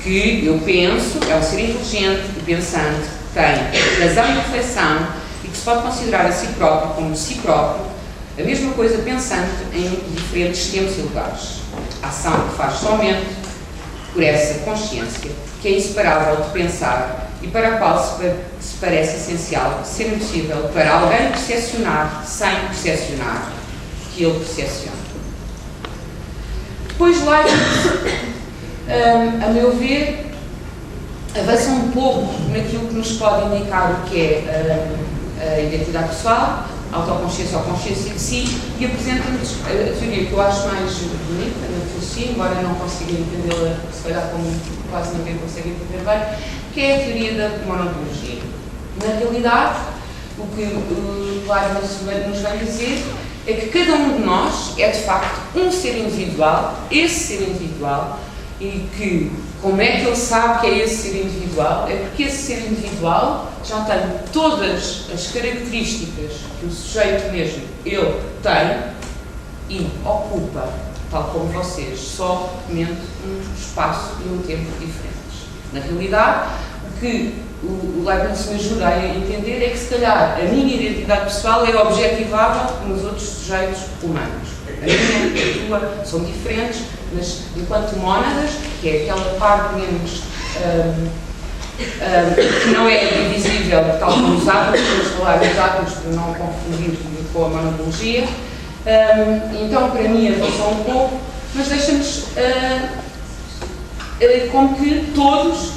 que eu penso, é um ser inteligente e pensante, que tem razão e reflexão e que se pode considerar a si próprio como si próprio, a mesma coisa pensando em diferentes tempos e lugares. A ação que faz somente por essa consciência, que é inseparável de pensar e para a qual se parece essencial ser impossível para alguém percepcionar sem percepcionar que ele percepciona. Depois Leibniz, a meu ver, avança um pouco naquilo que nos pode indicar o que é a identidade pessoal, a autoconsciência ou a consciência em si, e apresenta-nos a teoria que eu acho mais bonita na filosofia, embora não consiga entendê-la, se calhar como quase ninguém consegue entender bem, que é a teoria da monadologia. Na realidade, o que Leibniz nos vai dizer é que cada um de nós é de facto um ser individual, esse ser individual, e que como é que ele sabe que é esse ser individual? É porque esse ser individual já tem todas as características que o sujeito mesmo, ele tem e ocupa, tal como vocês, somente um espaço e um tempo diferentes. Na realidade, o que o Leibniz me ajuda a entender é que se calhar a minha identidade pessoal é objetivável nos outros sujeitos humanos. A minha e a tua são diferentes, mas enquanto mónadas, que é aquela parte menos que não é divisível, tal como os átomos, vamos falar dos átomos para não confundir com a monadologia, então para mim avançou um pouco, mas deixa-nos como que todos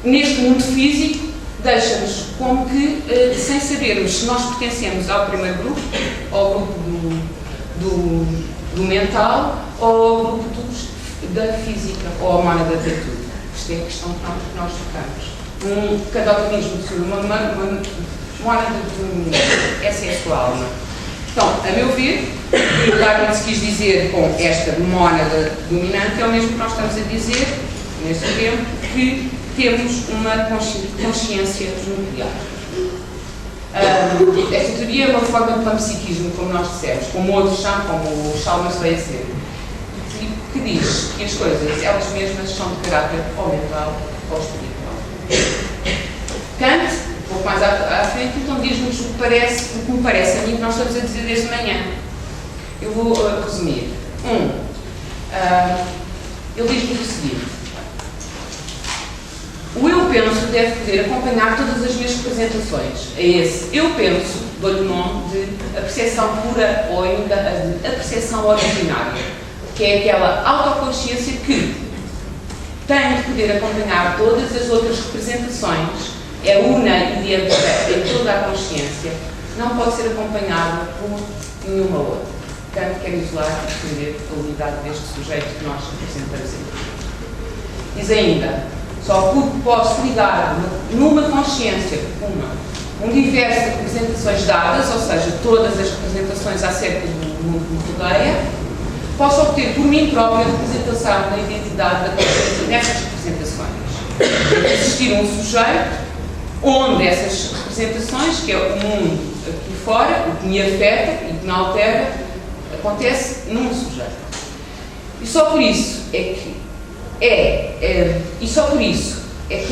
neste mundo físico, deixa-nos como que, sem sabermos se nós pertencemos ao primeiro grupo, ao grupo do mental, ou ao grupo da física, ou à mónada da tudo. Isto é a questão que nós tocamos. Cada organismo possui uma mónada dominante. Essa é a sua alma. Então, a meu ver, o que Leibniz quis dizer com esta mónada dominante é o mesmo que nós estamos a dizer, neste tempo, que temos uma consciência nuclear. Esta teoria é uma forma de panpsiquismo, como nós dissemos, como outros chamam, como o Chalmers vai dizer, que diz que as coisas, elas mesmas, são de caráter ou mental ou espiritual. Kant, um pouco mais à frente, então diz-nos o que me parece a mim que nós estamos a dizer desde manhã. Eu vou resumir. Ele diz-nos o seguinte: o eu penso deve poder acompanhar todas as minhas representações. É esse eu penso, dou-lhe o nome de a percepção pura ou ainda a percepção originária, que é aquela autoconsciência que tem de poder acompanhar todas as outras representações, é una e idêntica em toda a consciência, não pode ser acompanhada por nenhuma outra. Kant quer isolar e defender a unidade deste sujeito que nós representamos aqui. Diz ainda: só porque posso ligar numa consciência um diverso de representações dadas, ou seja, todas as representações acerca do mundo que me rodeia, posso obter por mim própria a representação da identidade da consciência nessas representações. Existir um sujeito onde essas representações, que é o mundo aqui fora, o que me afeta e que me altera, acontece num sujeito. E só por isso é que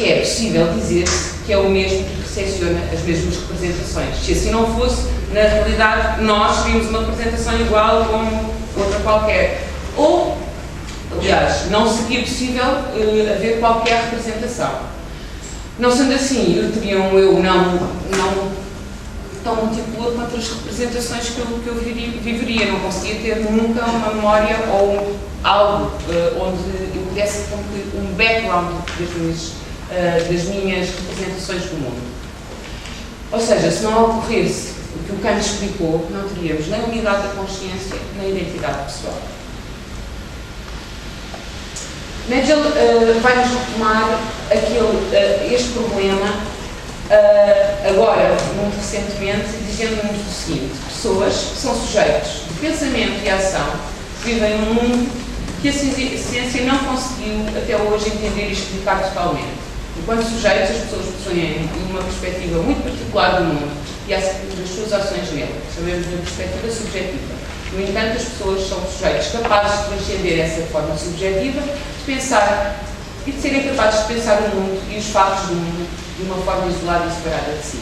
é possível dizer-se que é o mesmo que recepciona as mesmas representações. Se assim não fosse, na realidade, nós teríamos uma representação igual como outra qualquer. Ou, aliás, não seria possível haver qualquer representação. Não sendo assim, eu teria um eu não tão múltiplo quanto as representações que eu viveria. Não conseguia ter nunca uma memória ou algo onde eu pudesse ter um background das minhas representações do mundo. Ou seja, se não ocorresse o que o Kant explicou, não teríamos nem unidade da consciência, nem identidade pessoal. Nagel vai-nos retomar este problema agora, muito recentemente, dizendo-nos o seguinte: pessoas que são sujeitos de pensamento e ação vivem num mundo que a ciência não conseguiu até hoje entender e explicar totalmente. Enquanto sujeitos, as pessoas possuem uma perspectiva muito particular do mundo e das suas ações nele. Chamamos de uma perspectiva subjetiva. No entanto, as pessoas são sujeitos capazes de transcender essa forma subjetiva, de pensar e de serem capazes de pensar o mundo e os fatos do mundo de uma forma isolada e separada de si.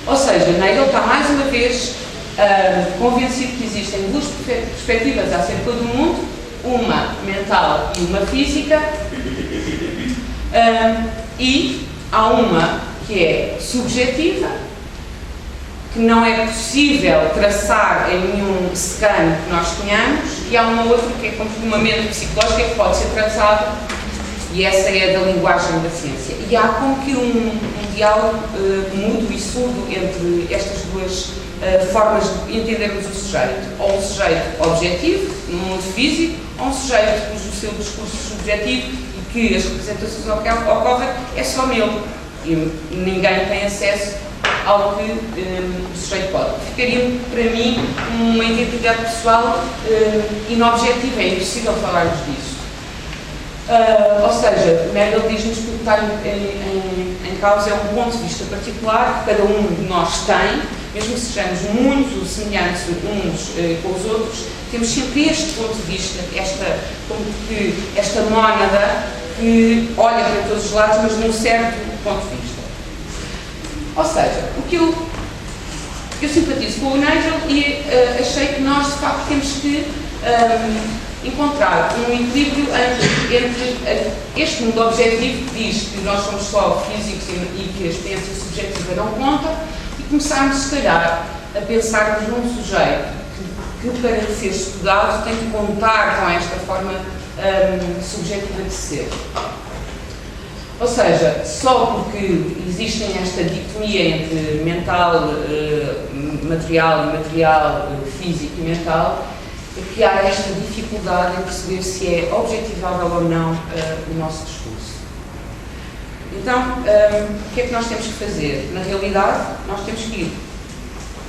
Ou seja, Nagel está mais uma vez convencido que existem duas perspectivas acerca do mundo, uma mental e uma física, e há uma que é subjetiva, que não é possível traçar em nenhum scan que nós tenhamos, e há uma outra que é completamente psicológica que pode ser traçada, e essa é da linguagem da ciência. E há como que um diálogo mudo e surdo entre estas duas formas de entendermos o sujeito. Ou um sujeito objetivo, no mundo físico, ou um sujeito cujo seu discurso subjetivo e que as representações ocorrem é só nele. E ninguém tem acesso ao que o sujeito pode. Ficaria, para mim, uma identidade pessoal inobjetiva, é impossível falarmos disso. Ou seja, Nagel diz-nos que o que está em causa é um ponto de vista particular que cada um de nós tem, mesmo que sejamos muito semelhantes uns com os outros, temos sempre este ponto de vista, esta mónada que olha para todos os lados, mas num certo ponto de vista. Ou seja, o que eu simpatizo com o Nagel e achei que nós, de facto, temos que encontrar um equilíbrio entre este mundo objetivo que diz que nós somos só físicos e que a experiência subjetiva não conta, e começarmos, se calhar, a pensarmos num sujeito que para ser estudado tem que contar com esta forma subjetiva de ser. Ou seja, só porque existem esta dicotomia entre mental, material, imaterial, físico e mental, é que há esta dificuldade em perceber se é objetivável ou não o nosso discurso. Então, o que é que nós temos que fazer? Na realidade, nós temos que ir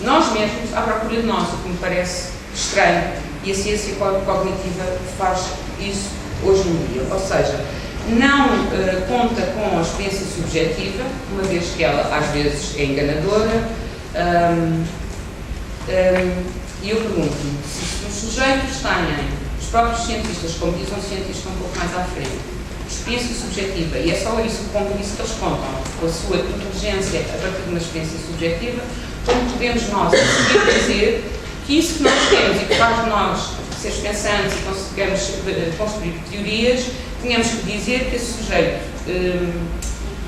nós mesmos à procura de nós, o que me parece estranho, e a ciência cognitiva faz isso hoje em dia. Ou seja, não conta com a experiência subjetiva, uma vez que ela às vezes é enganadora, e eu pergunto-me se os sujeitos têm, os próprios cientistas, como diz um cientista um pouco mais à frente, experiência subjetiva, e é só isso, como isso que eles contam, com a sua inteligência a partir de uma experiência subjetiva, como podemos nós dizer que isso que nós temos e que faz de nós seres pensantes e conseguimos construir teorias, tínhamos que dizer que esse sujeito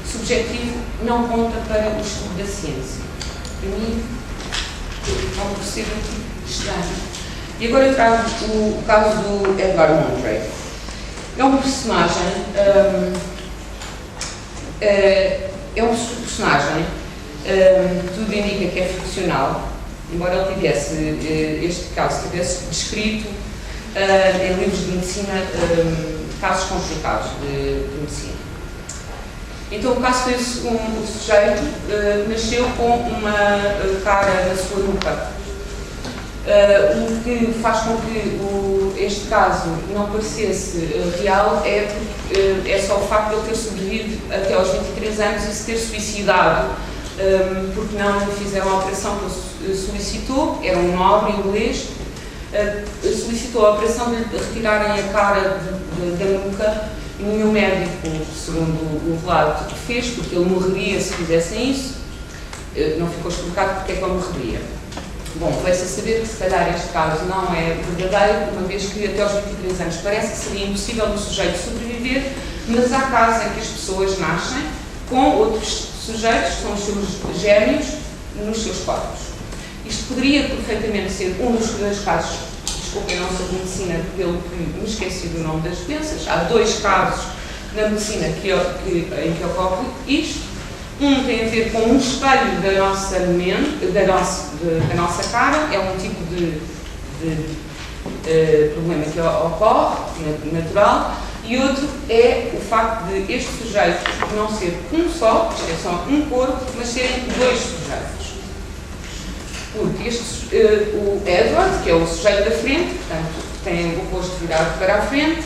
subjetivo não conta para o estudo da ciência. Para mim, não me percebo estranho. E agora eu trago o caso do Edvard Montrey. É uma personagem, tudo indica que é ficcional, embora ele tivesse, este caso tivesse descrito em livros de medicina casos complicados de medicina. Então o caso foi um sujeito nasceu com uma cara na sua nuca, o que faz com que este caso não parecesse real é só o facto de ele ter sobrevivido até aos 23 anos e se ter suicidado porque não fizeram a operação que ele solicitou. Era um nobre inglês, solicitou a operação de retirarem a cara da nuca e nenhum médico, segundo o relato, fez, porque ele morreria se fizessem isso. Não ficou explicado porque é que ele morreria. Bom, vai-se a saber que se calhar este caso não é verdadeiro, uma vez que até aos 23 anos parece que seria impossível um sujeito sobreviver, mas há casos em que as pessoas nascem com outros sujeitos, que são os seus gêmeos, nos seus corpos. Isto poderia perfeitamente ser um dos dois casos, desculpem, não sou de medicina, pelo que me esqueci do nome das doenças. Há dois casos na medicina em que ocorre isto. Um tem a ver com um espelho da nossa mente, da nossa cara, é um tipo de problema que ocorre, natural, e outro é o facto de este sujeito não ser um só, isto é só um corpo, mas serem dois sujeitos. Porque o Edward, que é o sujeito da frente, portanto, tem o rosto virado para a frente,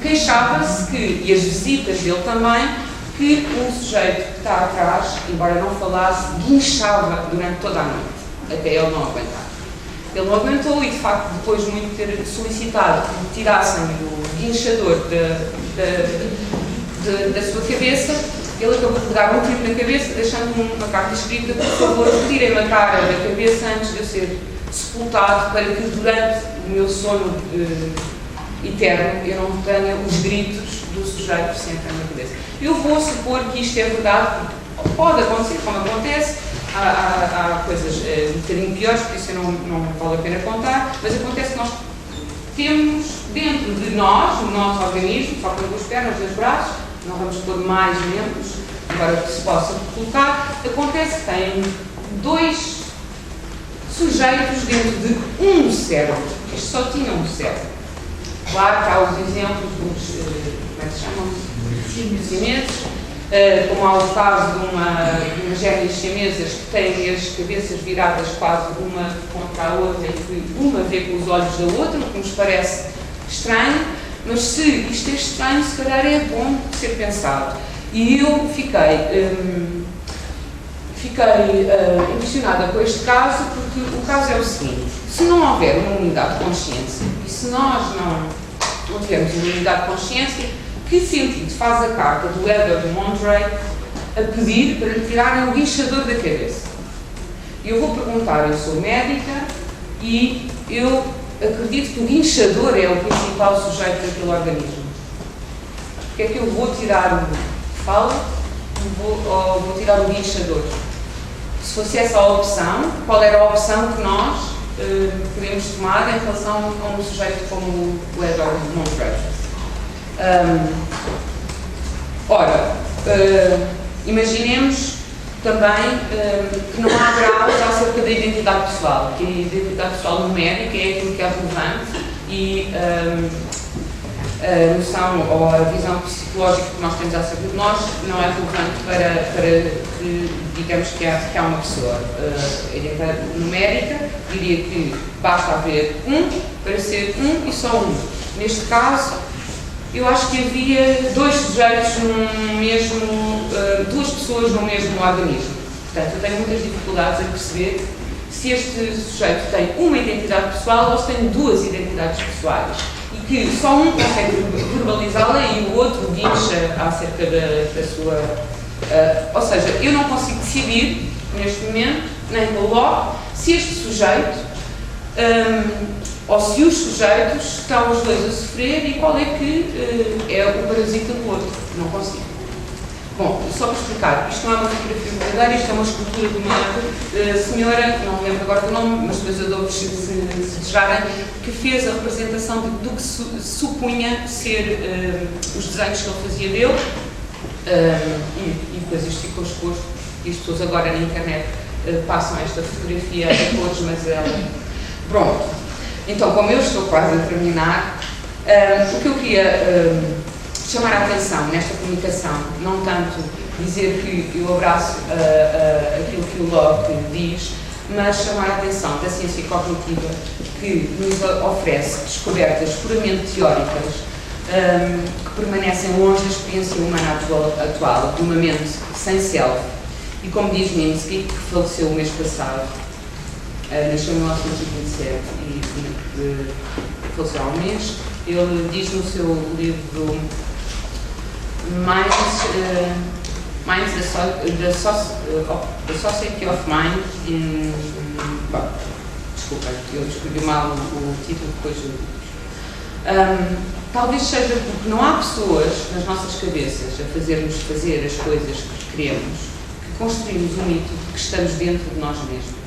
queixava-se que, e as visitas dele também, que um sujeito que está atrás, embora não falasse, guinchava durante toda a noite, até ele não aguentar. Ele não aguentou e, de facto, depois de muito ter solicitado que tirassem o guinchador da sua cabeça, ele acabou de dar um tiro na cabeça, deixando-me uma carta escrita: por favor, retirem-me a cara da cabeça antes de eu ser sepultado, para que durante o meu sono eterno eu não tenha os gritos do sujeito sempre na minha cabeça. Eu vou supor que isto é verdade, pode acontecer, como acontece, há coisas um bocadinho piores, por isso eu não vale a pena contar, mas acontece que nós temos dentro de nós, no nosso organismo, só com duas pernas, dois braços, não vamos pôr mais membros, embora que se possa colocar, acontece que tem dois sujeitos dentro de um cérebro. Isto só tinha um cérebro. Claro que há os exemplos dos, como é que se chamam? Chineses, como há o caso de umas gêmeas chinesas que têm as cabeças viradas quase uma contra a outra e que uma vê com os olhos da outra, o que nos parece estranho, mas se isto é estranho, se calhar é bom ser pensado. E eu fiquei impressionada com este caso, porque o caso é o seguinte: se não houver uma unidade de consciência, e se nós não tivermos uma unidade de consciência, que sentido faz a carta do Edward de Monterey a pedir para lhe tirarem o guinchador da cabeça? Eu vou perguntar, eu sou médica e eu acredito que o guinchador é o principal sujeito daquele organismo. Porque é que eu vou tirar o falo ou vou tirar o guinchador? Se fosse essa a opção, qual era a opção que nós podemos tomar em relação a um sujeito como o Edward Monterey? Imaginemos também que não há graus acerca da identidade pessoal, que a identidade pessoal numérica é aquilo que é relevante e a noção ou a visão psicológica que nós temos acerca de nós não é relevante para que digamos que há uma pessoa. A identidade numérica diria que basta haver um para ser um e só um. Neste caso, eu acho que havia dois sujeitos no mesmo, duas pessoas no mesmo organismo. Portanto, eu tenho muitas dificuldades em perceber se este sujeito tem uma identidade pessoal ou se tem duas identidades pessoais. E que só um consegue verbalizá-la e o outro guincha acerca da sua... ou seja, eu não consigo decidir, neste momento, nem coloco, se este sujeito... ou se os sujeitos estão os dois a sofrer e qual é que é o parasita do outro. Não consigo. Bom, só para explicar, isto não é uma fotografia verdadeira, isto é uma escultura de uma senhora, não me lembro agora do nome, mas depois eu dou-vos se desejarem, que fez a representação do que supunha ser os desenhos que ele fazia dele, e depois isto ficou exposto, e as pessoas agora na internet passam esta fotografia a cores, mas ela... Pronto. Então, como eu estou quase a terminar, o que eu queria chamar a atenção nesta comunicação, não tanto dizer que eu abraço aquilo que o Locke diz, mas chamar a atenção da ciência cognitiva que nos oferece descobertas puramente teóricas que permanecem longe da experiência humana atual, de uma mente sem self. E como diz Minsky, que faleceu o mês passado, nasceu em 1927 e faleceu há um mês, ele diz no seu livro Minds, the Society of Mind, desculpa, eu escrevi mal o título, depois eu digo. Talvez seja porque não há pessoas nas nossas cabeças a fazer-nos fazer as coisas que queremos, que construímos um mito de que estamos dentro de nós mesmos.